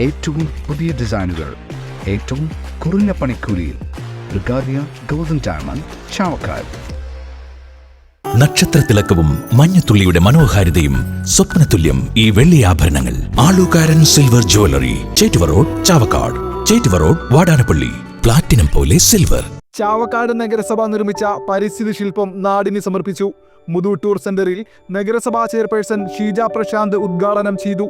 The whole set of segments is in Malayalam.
ഏറ്റവും പുതിയ ഡിസൈനുകൾ ഏറ്റവും കുറഞ്ഞ പണിക്കൂലിയിൽ ബ്രിഗാദിയ ഗോൾഡൻ ഡയമണ്ട് ചാവക്കാട്. നക്ഷത്രത്തിലക്കവും മഞ്ഞത്തുള്ളിയുടെ മനോഹാരിതയും സ്വപ്നതുല്യം ഈ വെള്ളി ആഭരണങ്ങൾ. Alukkaran silver jewellery, Chettuva road, Chavakkad. Chettuva road, Vadanappally. Platinum പോലെ സിൽവർ. ചാവക്കാട് നഗരസഭ നിർമ്മിച്ച പരിസ്ഥിതി ശില്പം നാടിന് സമർപ്പിച്ചു. മുതൂട്ടൂർ സെന്ററിൽ നഗരസഭാ ചെയർപേഴ്സൺ ഷീജ പ്രശാന്ത് ഉദ്ഘാടനം ചെയ്തു.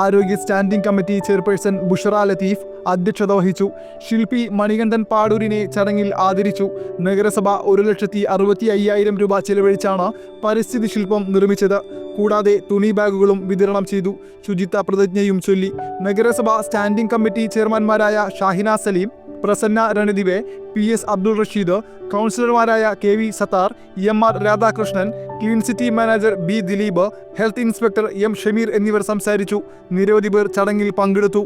ആരോഗ്യ standing committee chairperson Bushra Latheef അധ്യക്ഷത വഹിച്ചു. ശില്പി മണികണ്ഠൻ പാടൂരിനെ ചടങ്ങിൽ ആദരിച്ചു. നഗരസഭ 1,65,000 രൂപ ചെലവഴിച്ചാണ് പരിസ്ഥിതി ശില്പം നിർമ്മിച്ചത്. കൂടാതെ തുണി ബാഗുകളും വിതരണം ചെയ്തു. ശുചിത്വ പ്രതിജ്ഞയും ചൊല്ലി. നഗരസഭ സ്റ്റാൻഡിംഗ് കമ്മിറ്റി ചെയർമാൻമാരായ ഷാഹിന സലീം, പ്രസന്ന രണദിവെ, PS അബ്ദുൾ റഷീദ്, കൗൺസിലർമാരായ KV Sathar, MR Radhakrishnan, clean city manager B Dileep, health inspector M Shameer എന്നിവർ സംസാരിച്ചു. നിരവധി പേർ ചടങ്ങിൽ പങ്കെടുത്തു.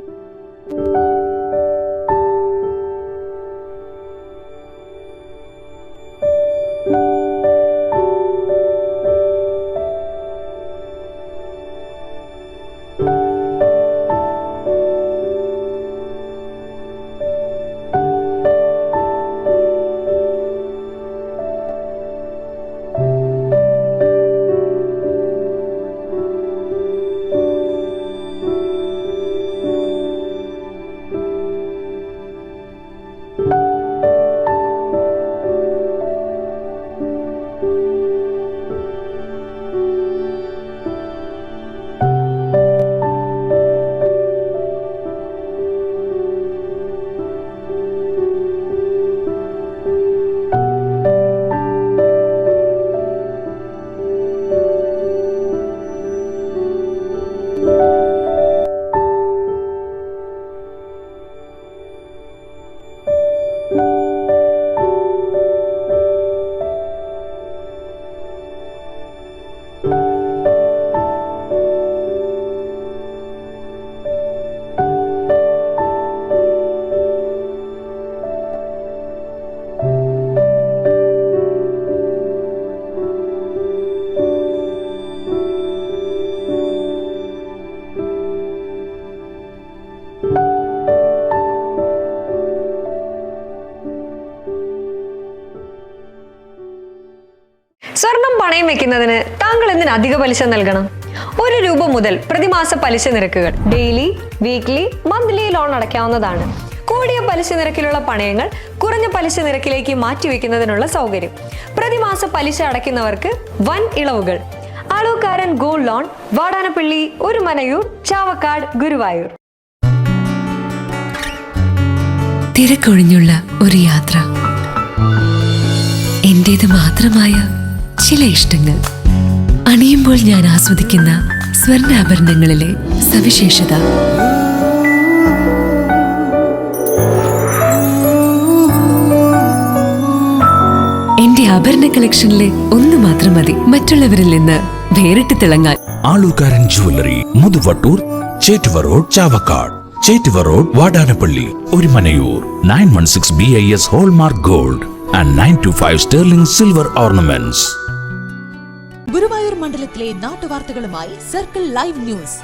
സ്വർണം പണയം വെക്കുന്നതിന് താങ്കൾ എന്തിന് അധിക പലിശ നൽകണം? 1 രൂപ മുതൽ പ്രതിമാസ പലിശ നിരക്കുകൾ ഡെയിലി, വീക്ക്ലി, മന്ത്ലി ലോൺ അടയ്ക്കാവുന്നതാണ്. കൂടിയ പലിശ നിരക്കിലുള്ള പണയങ്ങൾ കുറഞ്ഞ പലിശ നിരക്കിലേക്ക് മാറ്റിവെക്കുന്നതിനുള്ള സൗകര്യം. പ്രതിമാസ പലിശ അടയ്ക്കുന്നവർക്ക് വൻ ഇളവുകൾ. Alukkaran gold loan, Vadanappally, Orumanayur, Chavakkad, Guruvayur. തിരക്കൊഴിഞ്ഞുള്ള ഒരു യാത്ര, എന്റേത് മാത്രമായ ചില ഇഷ്ടങ്ങൾ, അണിയുമ്പോൾ ഞാൻ ആസ്വദിക്കുന്ന സ്വർണ്ണാഭരണങ്ങളിലെ സവിശേഷത. എന്റെ ആഭരണ കളക്ഷനിലെ ഒന്ന് മാത്രം മതി മറ്റുള്ളവരിൽ നിന്ന് വേറിട്ട് തിളങ്ങാൻ. Alukkaran jewellery, Muthuvattoor, Chettuva road, Chavakkad. Chettuva road, Vadanappally, Orumanayur. 916 BIS hallmark gold and 925 sterling silver ornaments. Guruvayur മണ്ഡലത്തിലെ നാട്ടുവാർത്തകളുമായി സർക്കിൾ ലൈവ് ന്യൂസ്.